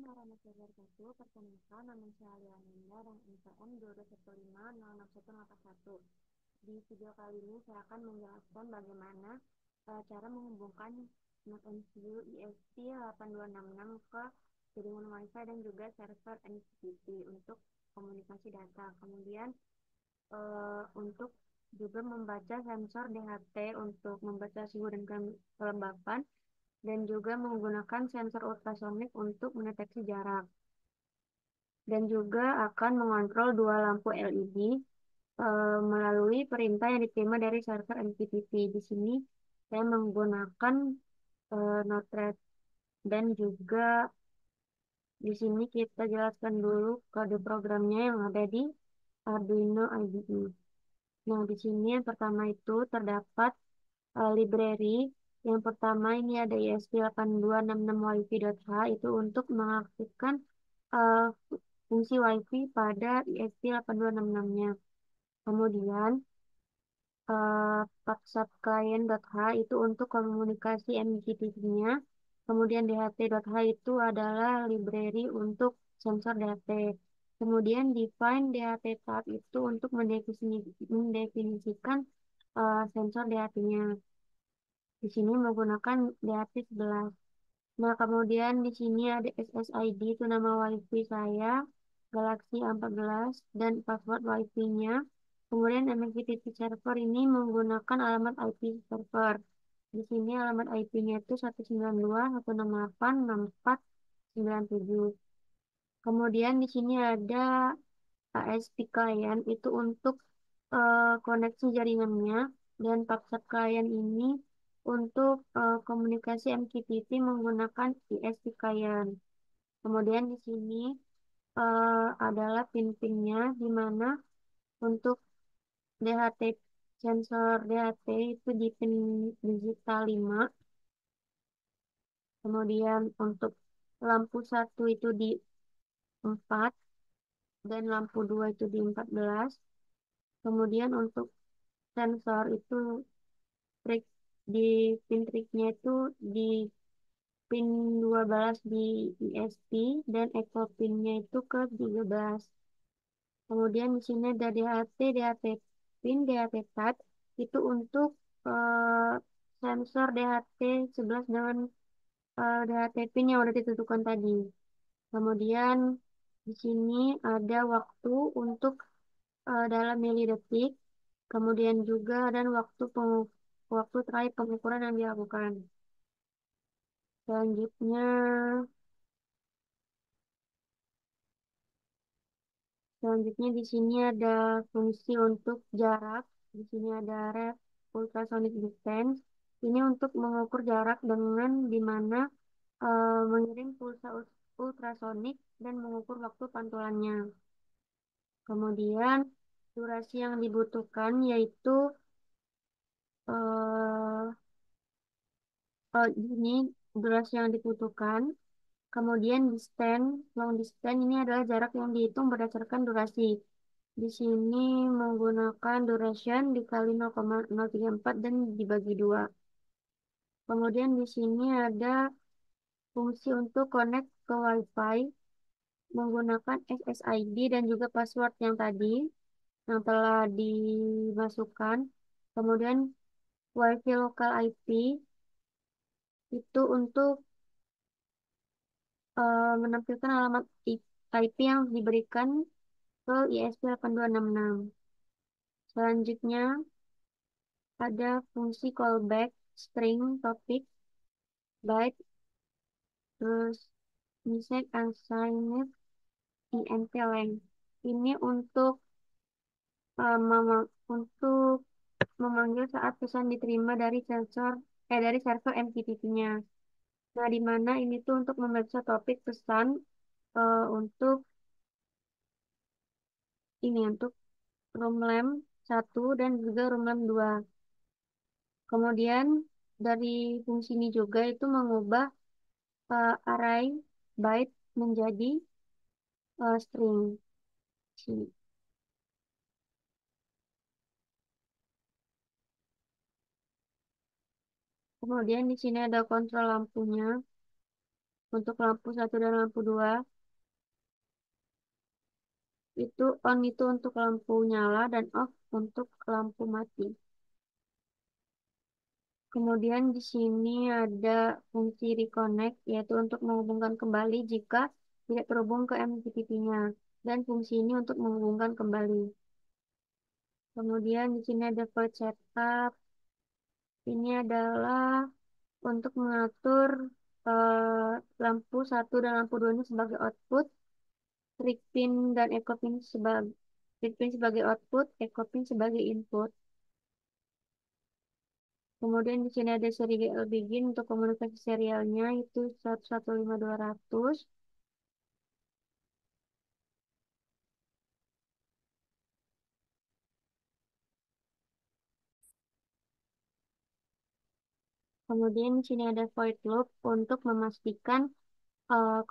warahmatullahi wabarakatuh. Perkenalkan, nama saya Alia Ninda dan NPM 221506181. Di video kali ini saya akan menjelaskan bagaimana cara menghubungkan NodeMCU ISP 8266 ke jaringan WiFi dan juga server MQTT untuk komunikasi data. Kemudian untuk juga membaca sensor DHT untuk membaca suhu dan kelembapan dan juga menggunakan sensor ultrasonik untuk mendeteksi jarak dan juga akan mengontrol dua lampu LED melalui perintah yang diterima dari server MQTT. Di sini saya menggunakan Node-RED dan juga di sini kita jelaskan dulu kode programnya yang ada di Arduino IDE. Nah, di sini yang pertama itu terdapat library. Yang pertama ini ada ESP8266 wifi.h itu untuk mengaktifkan uh, fungsi wifi pada ESP8266-nya. Kemudian PubSub client.h itu untuk komunikasi MQTT-nya. Kemudian DHT.h itu adalah library untuk sensor DHT. Kemudian define DHT tab itu untuk mendefinisikan sensor DHT-nya. Di sini menggunakan DHT11. Nah, kemudian di sini ada SSID itu nama WiFi saya, Galaxy A14 dan password WiFi-nya. Kemudian MQTT server ini menggunakan alamat IP server. Di sini alamat IP-nya itu 192.168.64.97. Kemudian di sini ada ASP client itu untuk koneksi jaringannya dan PubSub client ini untuk komunikasi MQTT menggunakan ISP client. Kemudian di sini adalah pin-pinnya di mana untuk DHT sensor DHT itu di pin digital 5. Kemudian untuk lampu 1 itu di 4 dan lampu 2 itu di 14. Kemudian untuk sensor itu trik di pin triknya itu di pin 12 di ISP dan echo pinnya itu ke 13. Kemudian di sini ada DHT pin, DHT tab itu untuk eh, sensor DHT 11 dengan DHT pin yang udah ditentukan tadi. Kemudian di sini ada waktu untuk dalam milidetik, kemudian juga dan waktu terakhir pengukuran yang dilakukan. Selanjutnya, selanjutnya di sini ada fungsi untuk jarak. Di sini ada ref ultrasonic distance. Ini untuk mengukur jarak dengan di mana mengirim pulsa ultrasonik dan mengukur waktu pantulannya. Kemudian durasi yang dibutuhkan yaitu eh, ini durasi yang dibutuhkan. Kemudian distance, long distance ini adalah jarak yang dihitung berdasarkan durasi. Di sini menggunakan duration dikali 0,034 dan dibagi 2. Kemudian di sini ada fungsi untuk connect ke WiFi menggunakan SSID dan juga password yang tadi yang telah dimasukkan. Kemudian WiFi local IP itu untuk menampilkan alamat IP yang diberikan ke ISP8266. Selanjutnya ada fungsi callback string topik byte terus message assigned int length. Ini untuk untuk memanggil saat pesan diterima dari dari server MQTT-nya. Nah, di mana ini tuh untuk memeriksa topik pesan untuk ini untuk Roomlam 1 dan juga Roomlam 2. Kemudian dari fungsi ini juga itu mengubah array byte menjadi string. Sini. Kemudian di sini ada kontrol lampunya. untuk lampu satu dan lampu 2 itu on itu untuk lampu nyala dan off untuk lampu mati. Kemudian di sini ada fungsi reconnect, yaitu untuk menghubungkan kembali jika tidak terhubung ke MPPT-nya. Dan fungsi ini untuk menghubungkan kembali. Kemudian di sini ada void setup. Ini adalah untuk mengatur lampu satu dan lampu 2 ini sebagai output, trig pin dan echo pin sebagai output, echo pin sebagai input. Kemudian di sini ada serial begin untuk komunikasi serialnya itu 115200. Kemudian di sini ada void loop untuk memastikan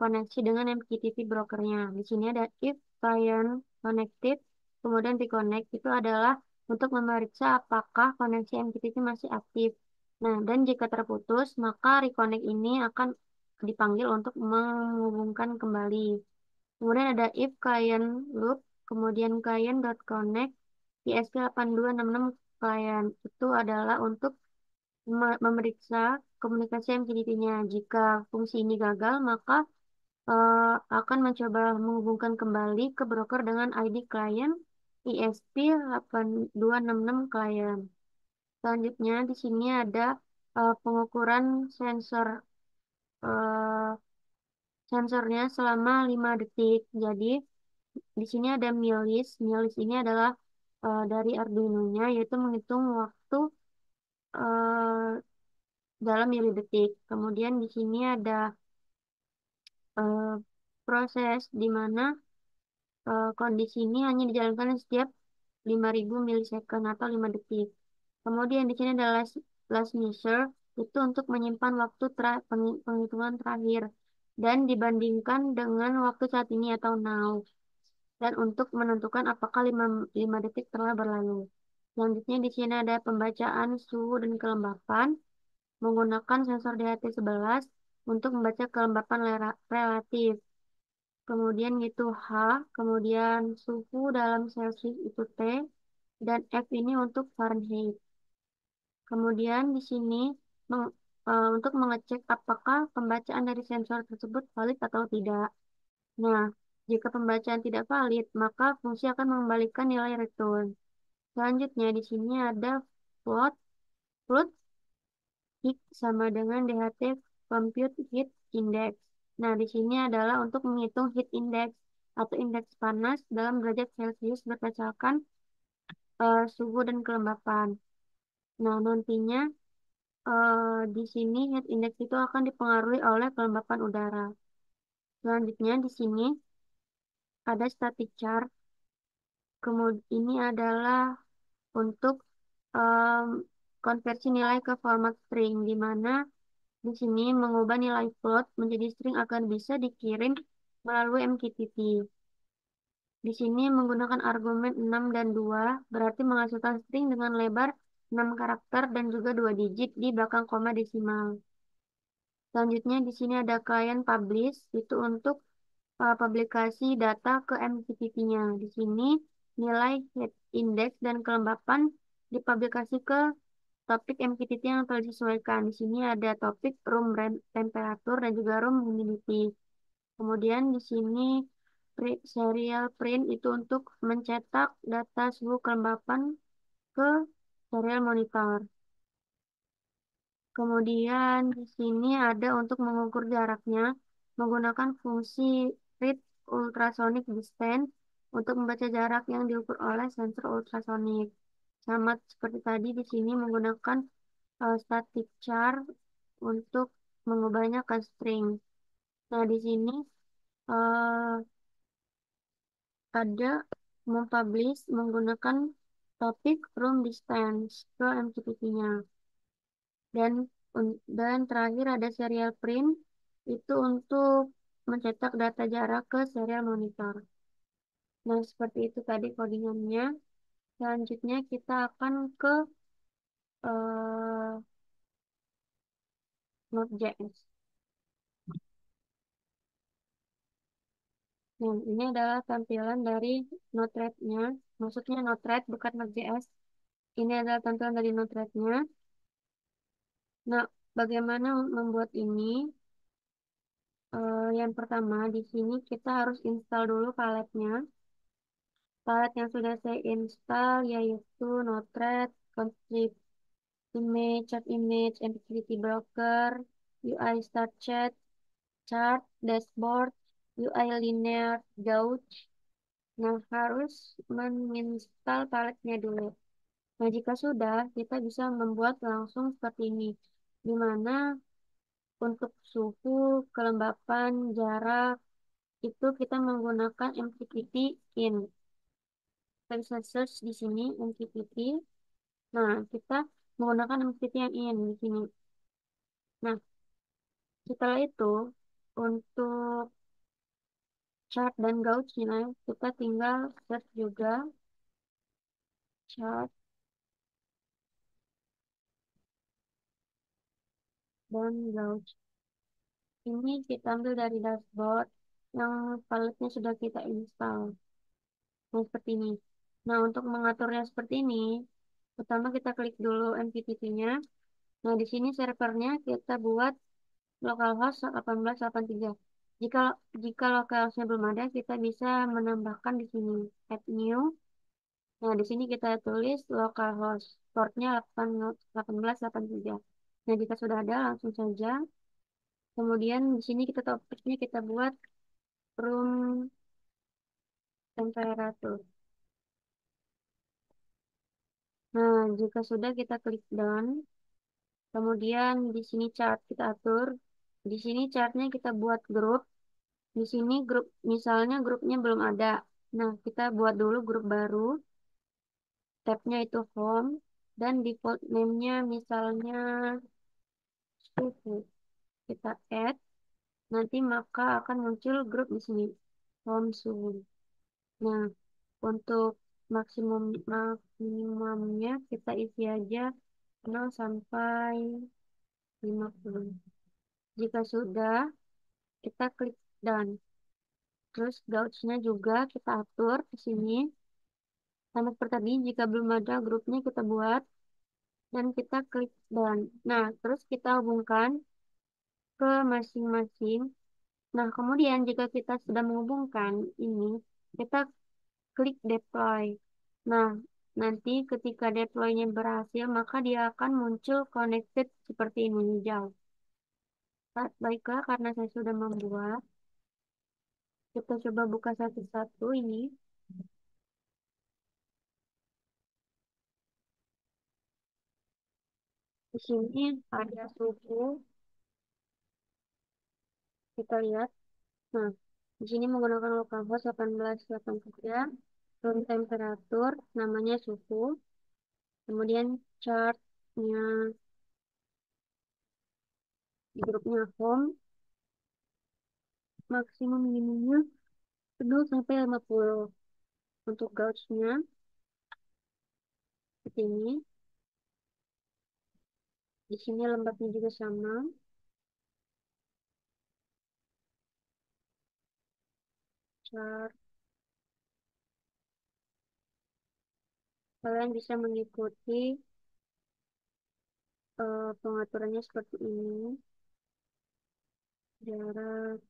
koneksi dengan MQTT brokernya. Di sini ada if client connected, kemudian reconnect itu adalah untuk memeriksa apakah koneksi MQTT masih aktif. Nah, dan jika terputus, maka reconnect ini akan dipanggil untuk menghubungkan kembali. Kemudian ada if client loop, kemudian client.connect PSK8266 client. Itu adalah untuk memeriksa komunikasi MQTT-nya. Jika fungsi ini gagal, maka akan mencoba menghubungkan kembali ke broker dengan ID klien ISP8266 klien. Selanjutnya di sini ada pengukuran sensor eh, sensornya selama 5 detik. Jadi di sini ada milis. Milis ini adalah dari Arduino-nya, yaitu menghitung waktu eh, dalam milidetik. Kemudian di sini ada eh, proses di mana kondisi ini hanya dijalankan setiap 5.000 milisecond atau 5 detik. Kemudian di sini ada last measure, itu untuk menyimpan waktu penghitungan terakhir dan dibandingkan dengan waktu saat ini atau now, dan untuk menentukan apakah 5 detik telah berlalu. Selanjutnya di sini ada pembacaan suhu dan kelembapan menggunakan sensor DHT11 untuk membaca kelembapan relatif. Kemudian itu H, kemudian suhu dalam Celsius itu T, dan F ini untuk Fahrenheit. Kemudian di sini untuk mengecek apakah pembacaan dari sensor tersebut valid atau tidak. Nah, jika pembacaan tidak valid, maka fungsi akan mengembalikan nilai return. Selanjutnya di sini ada float. Float Hik sama dengan DHT Compute Heat Index. Nah, di sini adalah untuk menghitung heat index atau indeks panas dalam derajat Celcius berdasarkan suhu dan kelembapan. Nah, nantinya di sini heat index itu akan dipengaruhi oleh kelembapan udara. Selanjutnya di sini ada static char. Kemudian ini adalah untuk em, konversi nilai ke format string, di mana di sini mengubah nilai float menjadi string agar bisa dikirim melalui MQTT. Di sini menggunakan argumen 6 dan 2 berarti menghasilkan string dengan lebar 6 karakter dan juga 2 digit di belakang koma desimal. Selanjutnya di sini ada client publish, itu untuk publikasi data ke MQTT-nya. Di sini nilai heat index dan kelembapan dipublikasi ke topik MQTT yang telah disesuaikan. Di sini ada topik room temperature dan juga room humidity. Kemudian di sini serial print itu untuk mencetak data suhu kelembapan ke serial monitor. Kemudian di sini ada untuk mengukur jaraknya menggunakan fungsi read ultrasonic distance untuk membaca jarak yang diukur oleh sensor ultrasonic. Sama seperti tadi di sini menggunakan static char untuk mengubahnya ke string. Nah, di sini eh, ada mempublish menggunakan topik room distance ke MQTT-nya. Dan terakhir ada serial print itu untuk mencetak data jarak ke serial monitor. Nah, seperti itu tadi codingannya. Selanjutnya kita akan ke eh, Node.js. Nah, ini adalah tampilan dari Node-RED-nya. Maksudnya Node-RED bukan Node.js. Ini adalah tampilan dari Node-RED-nya. Nah, bagaimana membuat ini? Yang pertama, di sini kita harus install dulu paletnya. Palet yang sudah saya install yaitu Node-RED, Constrict Image, Chat Image, Activity Broker, UI Start Chat, Chart, Dashboard, UI Linear, Gauge. Nah, harus menginstal paletnya dulu. Nah, jika sudah, kita bisa membuat langsung seperti ini. Di mana untuk suhu, kelembapan, jarak, itu kita menggunakan MQTT in. Kita bisa search di sini MQTT. Nah, kita menggunakan MQTT yang in di sini. Nah, setelah itu, untuk chart dan gauge-nya, kita tinggal search juga chart dan gauge. Ini kita ambil dari dashboard yang paletnya sudah kita install. Nah, seperti ini. Nah, untuk mengaturnya seperti ini, pertama kita klik dulu MQTT-nya. Nah, di sini servernya kita buat localhost 1883. Jika jika localhostnya belum ada, kita bisa menambahkan di sini add new. Nah, di sini kita tulis localhost portnya 1883. Nah, jika sudah ada, langsung saja. Kemudian di sini kita topiknya kita buat room temperature. Nah, jika sudah kita klik done. Kemudian di sini chart kita atur. Di sini chartnya kita buat grup. Di sini grup, misalnya grupnya belum ada. Nah, kita buat dulu grup baru. Tabnya itu home. Dan default name-nya misalnya suhu. Kita add. Nanti maka akan muncul grup di sini. Home suhu. Nah, untuk maksimumnya kita isi aja 0 sampai 50. Jika sudah, kita klik done. Terus gauge-nya juga kita atur di sini. Sama seperti tadi, jika belum ada grupnya kita buat dan kita klik done. Nah, terus kita hubungkan ke masing-masing. Nah, kemudian jika kita sudah menghubungkan ini, kita klik deploy. Nah, nanti ketika deploy-nya berhasil, maka dia akan muncul connected seperti ini hijau. Baiklah, karena saya sudah membuat, kita coba buka satu-satu ini. Di sini ada suhu, kita lihat. Nah, di sini menggunakan localhost 1883, room temperatur, namanya suhu, kemudian chartnya, grupnya home, maksimum minimumnya 0 sampai 50. Untuk gauge-nya, seperti ini. Di sini lembabnya juga sama, chart. Kalian bisa mengikuti pengaturannya seperti ini, jarak,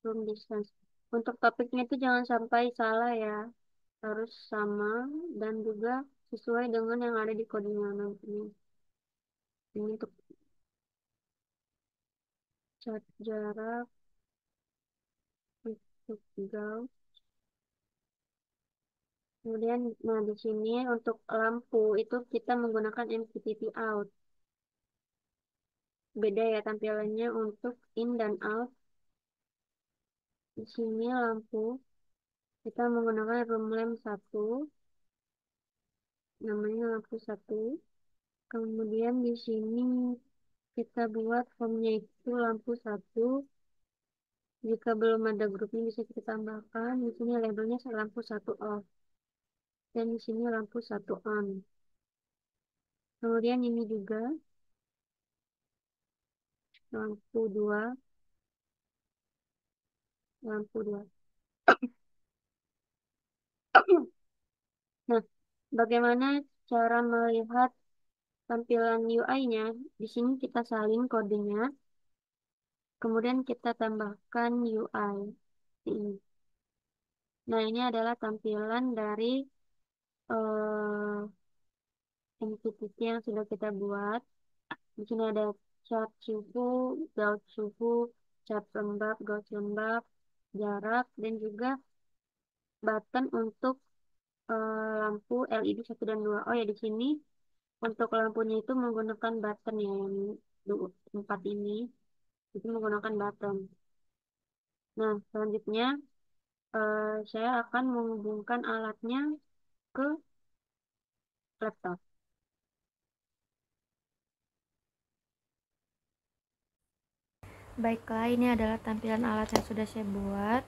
room distance. Untuk topiknya itu jangan sampai salah ya. Harus sama dan juga sesuai dengan yang ada di codingnya nantinya. Ini untuk cat jarak, untuk gauge. Kemudian, nah di sini untuk lampu itu kita menggunakan MQTT out. Beda ya tampilannya untuk in dan out. Di sini lampu kita menggunakan room lamp 1, namanya lampu 1. Kemudian di sini kita buat home-nya itu lampu 1. Jika belum ada grupnya bisa kita tambahkan. Di sini labelnya lampu 1 off. Dan di sini lampu 1 on. Kemudian ini juga lampu 2. lampu dua. Nah, bagaimana cara melihat tampilan UI-nya? Di sini kita salin kodenya, kemudian kita tambahkan UI. Ini. Nah, ini adalah tampilan dari MQTT yang sudah kita buat. Di sini ada chart suhu, gaut suhu, chart lembab, gaut lembab, jarak, dan juga button untuk lampu LED 1 dan 2. Oh ya, di sini untuk lampunya itu menggunakan button ya, yang 4 ini. Itu menggunakan button. Nah, selanjutnya saya akan menghubungkan alatnya ke laptop. Baiklah, ini adalah tampilan alat yang sudah saya buat.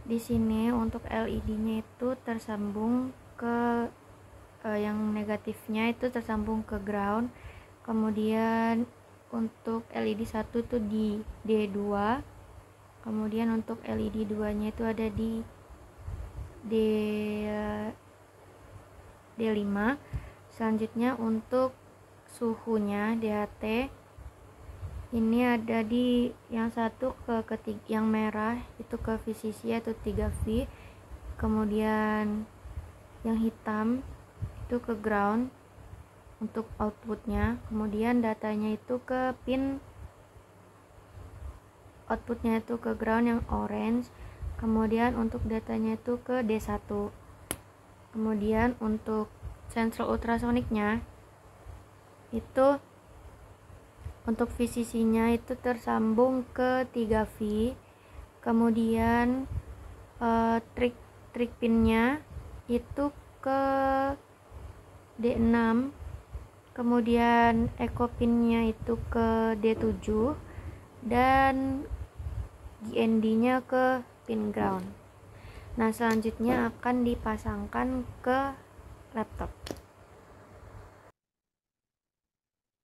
Di sini untuk LED-nya itu tersambung ke yang negatifnya itu tersambung ke ground. Kemudian untuk LED 1 itu di D2. Kemudian untuk LED 2-nya itu ada di D D5. Selanjutnya untuk suhunya DHT ini ada di yang satu ke ketiga, yang merah itu ke VCC atau 3V, kemudian yang hitam itu ke ground untuk outputnya, kemudian datanya itu ke pin outputnya itu ke ground yang orange, kemudian untuk datanya itu ke D1. Kemudian untuk sensor ultrasoniknya itu untuk VCC-nya itu tersambung ke 3V. Kemudian trik pinnya itu ke D6. Kemudian echo pinnya itu ke D7 dan GND-nya ke pin ground. Nah, selanjutnya akan dipasangkan ke laptop.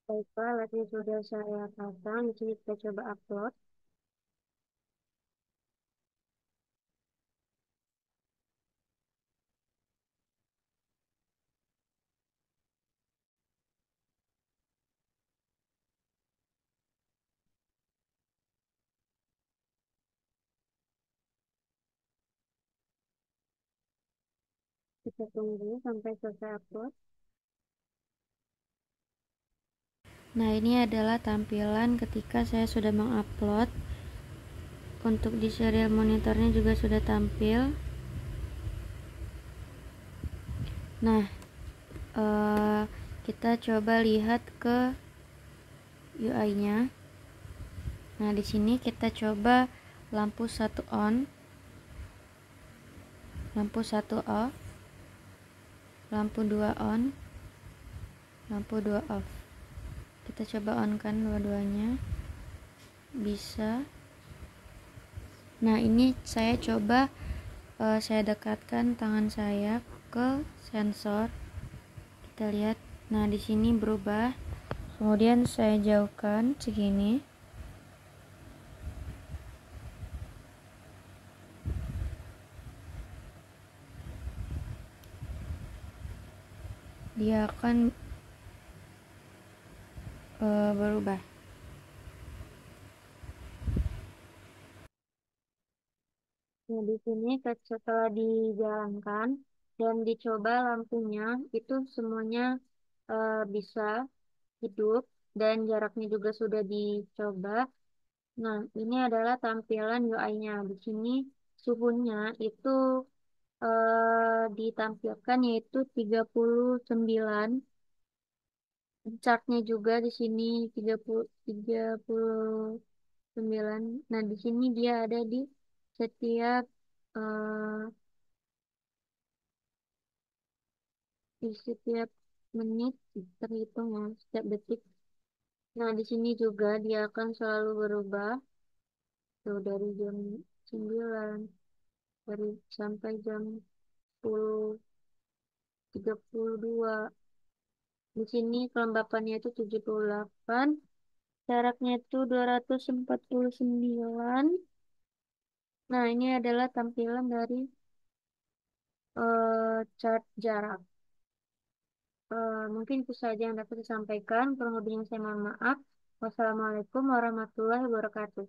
Baiklah, alatnya sudah saya pasang. Di sini kita coba upload. Kita tunggu sampai selesai upload. Nah, ini adalah tampilan ketika saya sudah mengupload. Untuk di serial monitornya juga sudah tampil. Nah, kita coba lihat ke UI-nya. Nah, di sini kita coba lampu 1 on, lampu 1 off, lampu 2 on, lampu 2 off. Kita coba on kan dua-duanya. Bisa. Nah, ini saya coba saya dekatkan tangan saya ke sensor. Kita lihat. Nah, di sini berubah. Kemudian saya jauhkan segini. Dia akan berubah. Nah, di sini setelah dijalankan dan dicoba lampunya, itu semuanya bisa hidup dan jaraknya juga sudah dicoba. Nah, ini adalah tampilan UI-nya. Di sini suhunya itu ditampilkan yaitu 39. Chartnya juga di sini 39. Nah, di sini dia ada di setiap eh, di setiap menit terhitung ya, setiap detik. Nah, di sini juga dia akan selalu berubah. Tuh, dari jam 9 dari sampai jam 10.32. Di sini kelembapannya itu 78, jaraknya itu 249. Nah, ini adalah tampilan dari chart jarak. Mungkin itu saja yang dapat saya sampaikan. Kurang lebihnya saya mohon maaf. Wassalamualaikum warahmatullahi wabarakatuh.